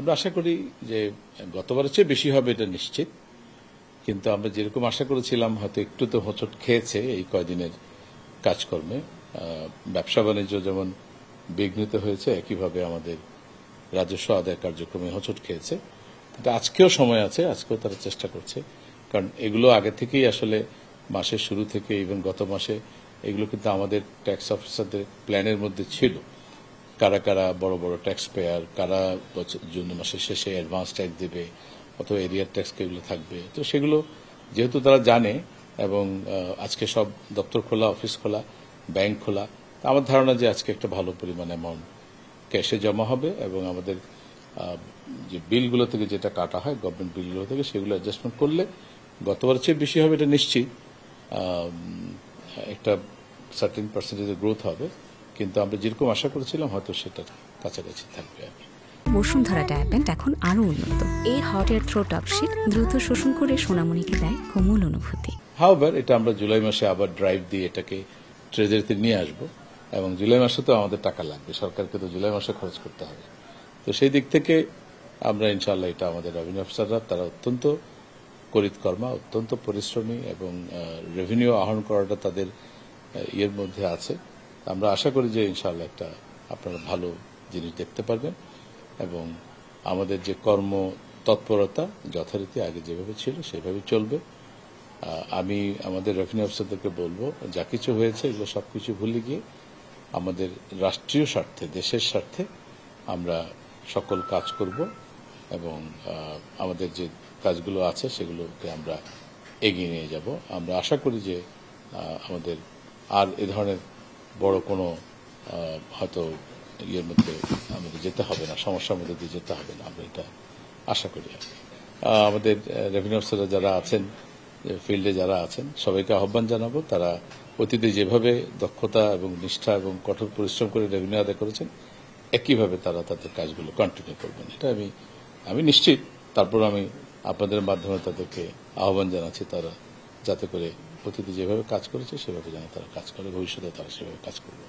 আমরা আশা করি যে গতবারের চেয়ে বেশি হবে এটা নিশ্চিত, কিন্তু আমরা যেরকম আশা করেছিলাম হয়তো একটু তো হোঁচট খেয়েছে এই কয়দিনের কাজকর্মে। ব্যবসা বাণিজ্য যেমন বিঘ্নিত হয়েছে, একইভাবে আমাদের রাজস্ব আদায় কার্যক্রমে হোঁচট খেয়েছে। কিন্তু আজকেও সময় আছে, আজকেও তারা চেষ্টা করছে, কারণ এগুলো আগে থেকেই আসলে মাসের শুরু থেকে ইভেন গত মাসে এগুলো কিন্তু আমাদের ট্যাক্স অফিসারদের প্ল্যানের মধ্যে ছিল। কারা কারা বড় বড় ট্যাক্স পেয়ার, কারা জুন মাসের শেষে অ্যাডভান্স ট্যাক্স দেবে অথবা এরিয়ার ট্যাক্স এগুলো থাকবে, তো সেগুলো যেহেতু তারা জানে এবং আজকে সব দপ্তর খোলা, অফিস খোলা, ব্যাংক খোলা, আমার ধারণা যে আজকে একটা ভালো পরিমাণ অ্যামাউন্ট ক্যাশে জমা হবে এবং আমাদের যে বিলগুলো থেকে যেটা কাটা হয় গভর্নমেন্ট বিলগুলো থেকে সেগুলো অ্যাডজাস্টমেন্ট করলে গতবারের চেয়ে বেশি হবে এটা নিশ্চিত। একটা সার্টেন পার্সেন্টেজের গ্রোথ হবে, কিন্তু আমরা যেরকম আশা করেছিলাম হয়তো সেটার কাছাকাছি থাকবে আর কি। বসুন্ধরা ডায়াপেন্ট এখন আরো উন্নত। এই হট এয়ার থ্রো টপশিট দ্রুত শোষণ করে সোনামণিকে দেয় কোমল অনুভূতি। হাওয়ার এটা আমরা জুলাই মাসে আবার ড্রাইভ দিয়ে এটাকে ট্রেজারিতে নিয়ে আসব এবং জুলাই মাসে তো আমাদের টাকা লাগবে, সরকারকে তো জুলাই মাসে খরচ করতে হবে। তো সেই দিক থেকে আমরা ইনশাআল্লাহ এটা আমাদের রেভিনিউ অফিসাররা তারা অত্যন্ত করিতকর্মা, অত্যন্ত পরিশ্রমী এবং রেভিনিউ আহরণ করাটা তাদের ইয়ের মধ্যে আছে। আমরা আশা করি যে ইনশাআল্লাহ একটা আপনারা ভালো জিনিস দেখতে পারবেন এবং আমাদের যে কর্ম তৎপরতা যথারীতি আগে যেভাবে ছিল সেভাবে চলবে। আমি আমাদের রেভিনিউ অফিসারদেরকে বলবো যা কিছু হয়েছে এগুলো সবকিছু ভুলে গিয়ে আমাদের রাষ্ট্রীয় স্বার্থে, দেশের স্বার্থে আমরা সকল কাজ করব এবং আমাদের যে কাজগুলো আছে সেগুলোকে আমরা এগিয়ে নিয়ে যাব। আমরা আশা করি যে আমাদের আর এ ধরনের বড় কোনো হয়তো ইয়ের মধ্যে আমাদের যেতে হবে না, সমস্যার মধ্যে দিয়ে যেতে হবে না, আমরা এটা আশা করি। আমাদের রেভিনিউ অফিসাররা যারা আছেন, ফিল্ডে যারা আছেন, সবাইকে আহ্বান জানাবো তারা অতীতে যেভাবে দক্ষতা এবং নিষ্ঠা এবং কঠোর পরিশ্রম করে রেভিনিউ আদায় করেছেন একইভাবে তারা তাদের কাজগুলো কন্টিনিউ করবেন, এটা আমি নিশ্চিত। তারপর আমি আপনাদের মাধ্যমে তাদেরকে আহ্বান জানাচ্ছি তারা যাতে করে অতীতে যেভাবে কাজ করেছে সেভাবে যেন তারা কাজ করে, ভবিষ্যতে তারা সেভাবে কাজ করবে।